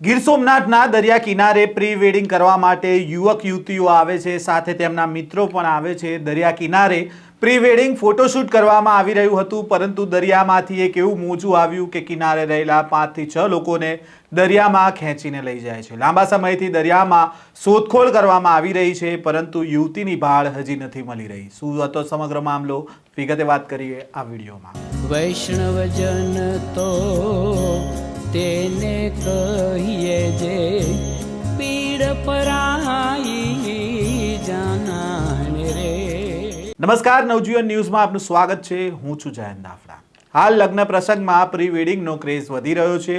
ગીર સોમનાથના દરિયા કિનારે pre wedding કરવા માટે યુવક યુવતીઓ આવે છે, સાથે તેમના મિત્રો પણ આવે છે। દરિયા કિનારે પ્રી વેડિંગ ફોટોશૂટ કરવામાં આવી રહ્યું હતું, પરંતુ દરિયામાંથી એક એવું મોજું આવ્યું કે કિનારે રહેલા 5 થી 6 લોકોને દરિયામાં ખેંચીને લઈ જાય છે। લાંબા સમયથી દરિયામાં શોધખોળ કરવામાં આવી રહી છે, પરંતુ યુવતીની ભાળ હજી નથી મળી રહી। શું હતો સમગ્ર મામલો, વિગતે વાત કરીએ આ વિડીયોમાં। વૈષ્ણવજન તો તેને કહીએ જે પીડ પરાઈ જાનાને રે। નમસ્કાર, નવજીવન ન્યૂઝમાં આપનું સ્વાગત છે। હું છું જયંત દાફડા। હાલ લગ્ન પ્રસંગમાં પ્રી વેડિંગનો ક્રેઝ વધી રહ્યો છે।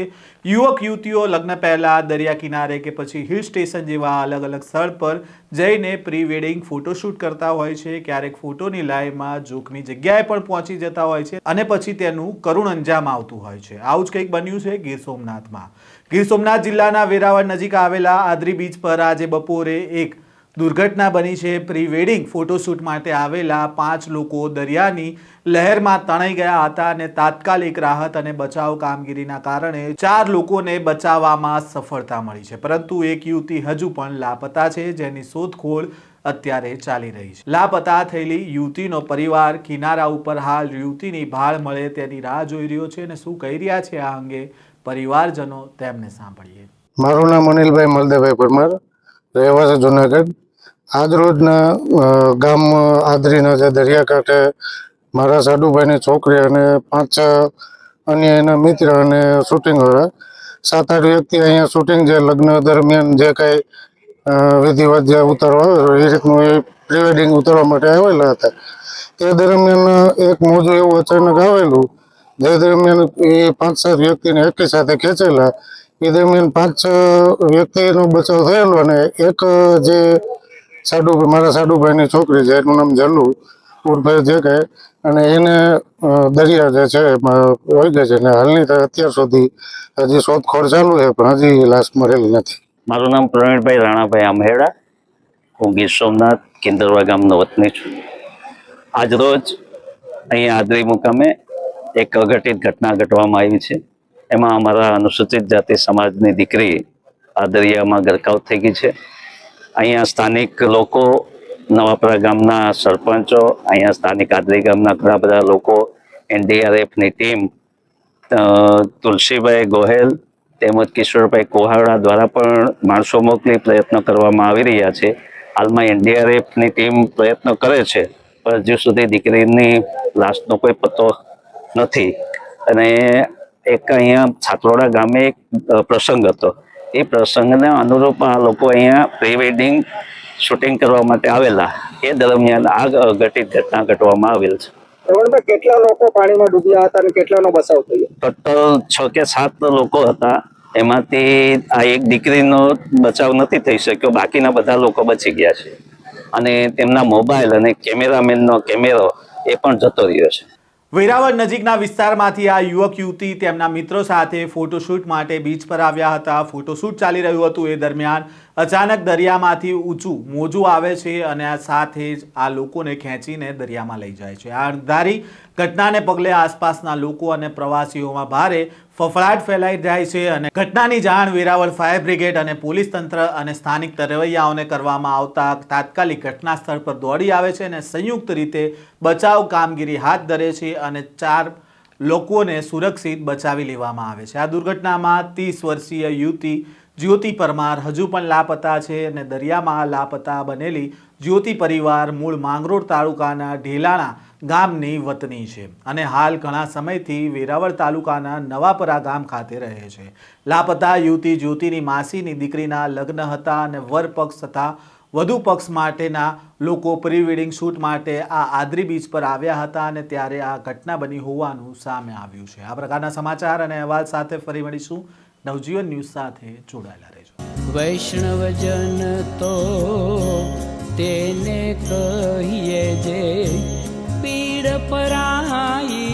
યુવક યુવતીઓ લગ્ન પહેલા દરિયા કિનારે કે પછી હિલ સ્ટેશન જેવા અલગ અલગ સ્થળ પર જઈને પ્રી વેડિંગ ફોટોશૂટ કરતા હોય છે। ક્યારેક ફોટોની લાઈનમાં જોખમી જગ્યાએ પણ પહોંચી જતા હોય છે અને પછી તેનું કરુણ અંજામ આવતું હોય છે। આવું જ કંઈક બન્યું છે ગીર સોમનાથમાં। ગીર સોમનાથ જિલ્લાના વેરાવળ નજીક આવેલા આદરી બીચ પર આજે બપોરે એક દુર્ઘટના બની છે। પ્રી વેડિંગ ફોટોશૂટ માટે આવેલા 5 લોકો દરિયાની લહેરમાં તણાઈ ગયા હતા અને તાત્કાલિક રાહત અને બચાવ કામગીરીના કારણે 4 લોકોને બચાવવામાં સફળતા મળી છે, પરંતુ એક યુવતી હજુ પણ લાપતા છે, જેની શોધખોળ અત્યારે ચાલી રહી છે। લાપતા થયેલી યુવતીનો પરિવાર કિનારા ઉપર હાલ યુવતીની ભાળ મળે તેની રાહ જોઈ રહ્યો છે અને શું કહી રહ્યા છે આ અંગે પરિવારજનો, તેમને સાંભળીએ। મારું નામ અનિલભાઈ મલદેભાઈ પરમાર, રહેવાસી જુનાગઢ। આજ રોજના ગામ આદરીના જે દરિયાકાંઠે મારા સાડુભાઈની છોકરી અને 5 અન્ય એના મિત્ર અને શૂટિંગવાળા 7-8 વ્યક્તિ અહીંયા શૂટિંગ જે લગ્ન દરમિયાન જે કાંઈ વિધિવત જે ઉતારવા આવે એ રીતનું એ પ્રી વેડિંગ ઉતારવા માટે આવેલા હતા। તે દરમિયાન એક મોજું એવું અચાનક આવેલું, જે દરમિયાન એ 5-7 વ્યક્તિને એકી સાથે ખેંચેલા। એ દરમિયાન 5 વ્યક્તિનો બચાવ થયેલો અને એક જે મારા સાડુભાઈની છોકરી છે, એનું નામ જલ્લુ ઉર્ફે જે કહે, અને એને દરિયા જે છે વહી ગઈ છે અને હાલની અત્યાર સુધી હજી શોધખોળ ચાલુ છે, પણ હજી લાશ મળેલી નથી। મારું નામ પ્રવીણભાઈ રાણાભાઈ આમહેડા, હું ગીર સોમનાથ કિંદરવા ગામનો વતની છું। આજરોજ અહીંયા આદરી મુકામે એક અઘટિત ઘટના ઘટવામાં આવી છે। એમાં અમારા અનુસૂચિત જાતિ સમાજની દીકરી આ દરિયામાં ગરકાવ થઈ ગઈ છે। અહીંયા સ્થાનિક લોકો, નવાપરા ગામના સરપંચો, અહીંયા સ્થાનિક આદરી ગામના ઘણા બધા લોકો, NDRFની ટીમ, તુલસીભાઈ ગોહેલ તેમજ કિશોરભાઈ કોહાડા દ્વારા પણ માણસો મોકલી પ્રયત્નો કરવામાં આવી રહ્યા છે। હાલમાં NDRFની ટીમ પ્રયત્નો કરે છે, પણ હજુ સુધી દીકરીની લાશનો કોઈ પત્તો નથી। અને એક અહીંયા છાત્રોડા ગામે એક પ્રસંગ હતો, એ પ્રસંગને અનુરૂપ આ લોકો અહીંયા પ્રી વેડિંગ શૂટિંગ કરવા માટે આવેલા, એ દરમિયાન આ ઘટિત ઘટના ઘટવામાં આવેલ છે। કેટલા લોકો પાણીમાં ડૂબ્યા હતા અને કેટલાનો બચાવ થયો? ટોટલ 6 કે 7 લોકો હતા, એમાંથી આ એક દીકરીનો બચાવ નથી થઈ શક્યો, બાકીના બધા લોકો બચી ગયા છે અને તેમના મોબાઈલ અને કેમેરામેનનો કેમેરો એ પણ જતો રહ્યો છે। વેરાવળ નજીકના વિસ્તારમાંથી આ યુવક યુવતી તેમના મિત્રો સાથે ફોટોશૂટ માટે બીચ પર આવ્યા હતા। ફોટોશૂટ ચાલી રહ્યું હતું, એ દરમિયાન અચાનક દરિયામાંથી ઊંચું મોજું આવે છે અને આ સાથે જ આ લોકોને ખેંચીને દરિયામાં લઈ જાય છે। આ અણધારી ઘટનાને પગલે આસપાસના લોકો અને પ્રવાસીઓમાં ભારે ફફડાટ ફેલાઈ જાય છે અને ઘટનાની જાણ વેરાવળ ફાયર બ્રિગેડ અને પોલીસ તંત્ર અને સ્થાનિક તરવૈયાઓને કરવામાં આવતા તાત્કાલિક ઘટના સ્થળ પર દોડી આવે છે અને સંયુક્ત રીતે બચાવ કામગીરી હાથ ધરે છે અને 4 લોકોને સુરક્ષિત બચાવી લેવામાં આવે છે। આ દુર્ઘટનામાં 30 વર્ષીય યુવતી જ્યોતિ પરમાર હજુ પણ લાપતા છે અને દરિયામાં લાપતા બનેલી જ્યોતિ પરિવાર મૂળ માંગરોળ તાલુકાના ઢેલાણા ગામની વતની છે અને હાલ ઘણા સમયથી વેરાવળ તાલુકાના નવાપરા ગામ ખાતે રહે છે। લાપતા યુવતી જ્યોતિની માસીની દીકરીના લગ્ન હતા અને વર પક્ષ તથા વધુ પક્ષ માટેના લોકો પ્રી વેડિંગ શૂટ માટે આ આદરી બીચ પર આવ્યા હતા અને ત્યારે આ ઘટના બની હોવાનું સામે આવ્યું છે। આ પ્રકારના સમાચાર અને અહેવાલ સાથે ફરી મળીશું। નવજીવન ન્યૂઝ સાથે જોડાયેલા રહેજો। વૈષ્ણવજન તો તેને કહીએ જે પીડ પરાઈ